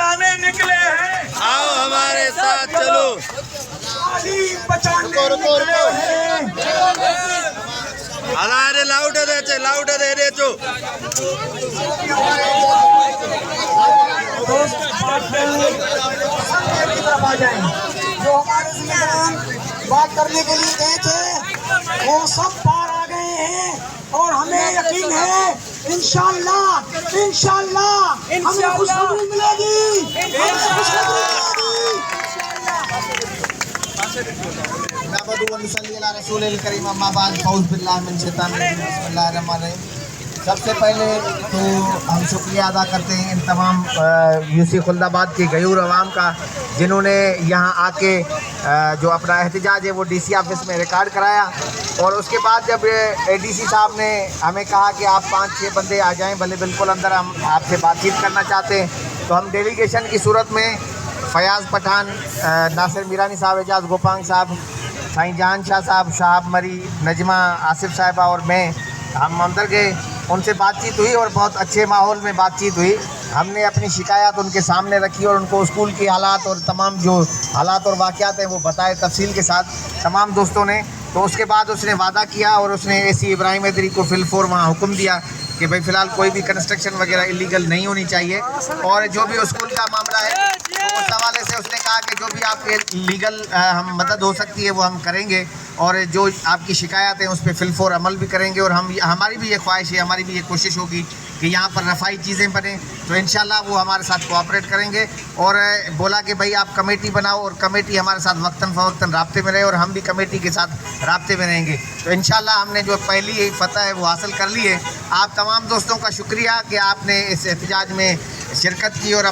बचाने निकले हैं, आओ हमारे साथ चलो। बचाने निकले हैं। अरे लाउड दे रे चो। दोस्त की तरफ आ जाएं। जो हमारे जिम्मेदार बात करने के लिए गए थे वो सब पार आ गए हैं और हमें यकीन है इंशाअल्लाह हमें खुशखबरी मिलेगी। सबसे पहले तो हम शुक्रिया अदा करते हैं इन तमाम यूसी खुल्दाबाद के गयूर अवाम का, जिन्होंने यहाँ आके जो अपना एहतजाज है वो डीसी ऑफिस में रिकॉर्ड कराया। और उसके बाद जब एडीसी साहब ने हमें कहा कि आप 5-6 बंदे आ जाएं, भले बिल्कुल अंदर, हम आपसे बातचीत करना चाहते हैं, तो हम डेलीगेशन की सूरत में फयाज़ पठान, नासिर मीरानी साहब, एजाज गोपांग साहब, साईं जहान शाह साहब, शाहब मरी, नजमा आसिफ साहिबा और मैं, हम अंदर गए, उनसे बातचीत हुई और बहुत अच्छे माहौल में बातचीत हुई। हमने अपनी शिकायत उनके सामने रखी और उनको स्कूल की हालात और तमाम जो हालात और वाक़यात हैं वो बताए तफसील के साथ तमाम दोस्तों ने। तो उसके बाद उसने वादा किया और उसने एसी इब्राहिम हैदरी को फिलफोर वहाँ हुक्म दिया कि भाई फ़िलहाल कोई भी कंस्ट्रक्शन वगैरह इलीगल नहीं होनी चाहिए, और जो भी स्कूल का मामला है तो उस हवाले से उसने कहा कि जो भी आपके लीगल हम मदद हो सकती है वो हम करेंगे, और जो आपकी शिकायत है उस पर फिलफोर अमल भी करेंगे। और हमारी भी ये ख्वाहिश है, हमारी भी ये कोशिश होगी कि यहाँ पर रफ़ाई चीज़ें बने, तो इंशाल्लाह वो हमारे साथ कोऑपरेट करेंगे। और बोला कि भाई आप कमेटी बनाओ और कमेटी हमारे साथ वक्तन फ़वक्तन राब्ते में रहे और हम भी कमेटी के साथ राब्ते में रहेंगे। तो इंशाल्लाह हमने जो पहली फ़तह है वो हासिल कर ली है। आप तमाम दोस्तों का शुक्रिया कि आपने इस एहतजाज में शिरकत की और